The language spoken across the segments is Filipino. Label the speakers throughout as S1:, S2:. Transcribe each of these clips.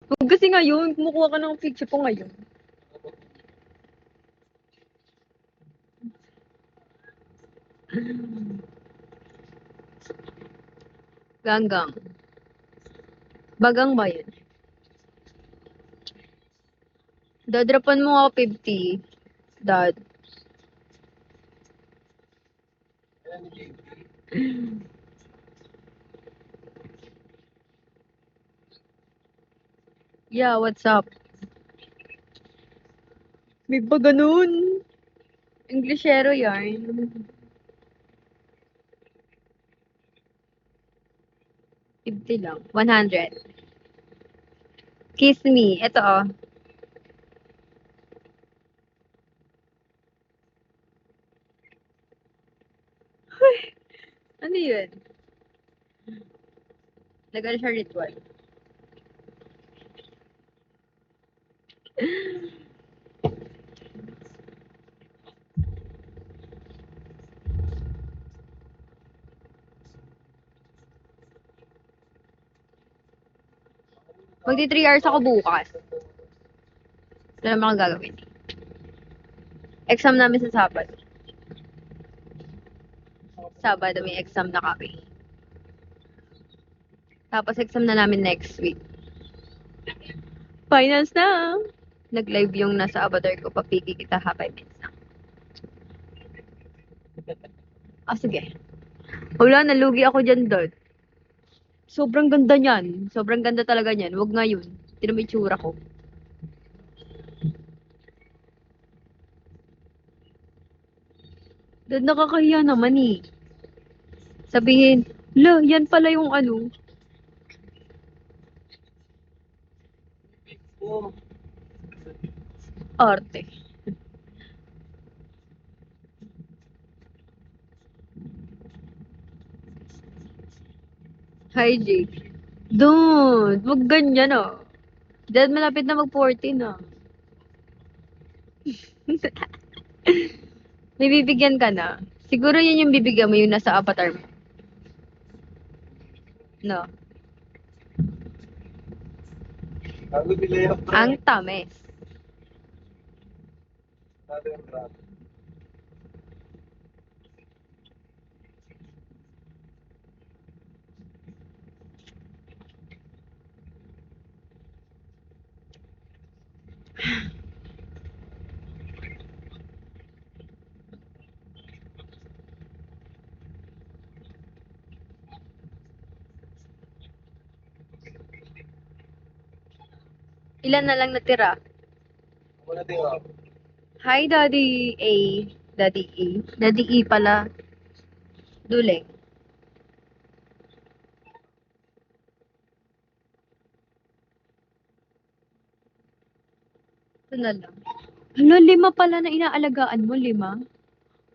S1: Huwag kasi ngayon, kumukuha ka ng picture ko ngayon. Ganggang. Bagang ba yun? Dadrapan mo ako 50. Dad. Yeah, what's up? May ba ganun? Englishero yarn. 50 lang. 100. Kiss me. Ito oh. Ano yun? Nag-ano siya ritual. Magti 3 hours ako bukas. Wala naman akong gagawin. Exam namin sa Sabado. Sabado may exam na kami. Tapos exam na namin next week. Finals na! Nag-live yung nasa avatar ko. Papiki kita ha, 5 minutes lang. Ah, sige. Wala, nalugi ako dyan, Dad. Sobrang ganda niyan. Sobrang ganda talaga niyan. Huwag ngayon. Tinan mo yung itsura ko. Dad, nakakahiya naman eh. Sabihin, la, yan pala yung ano. Arte. Hi, Jake. Dude, wag ganyan ah. Dad, malapit na mag-14 ah. May bibigyan ka na. Siguro yun yung bibigyan mo yung nasa avatar mo. No. Ang tamis. Ilan na lang natira? Hi, Daddy A. Daddy A. Daddy E pala. Duleng. Ito na lang. Hala, 5 pala na inaalagaan mo, 5?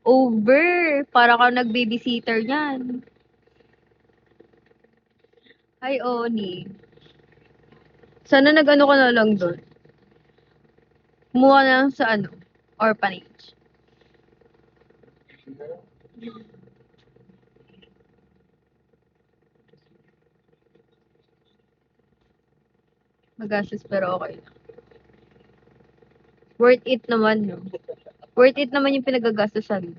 S1: Over. Para ka nag-babysitter yan. Hi, Oni. Sana nag-ano ka na lang doon. Kumuha na lang sa ano, orphanage. Magastos pero okay lang. Worth it naman, no? Worth it naman yung pinagagastosan.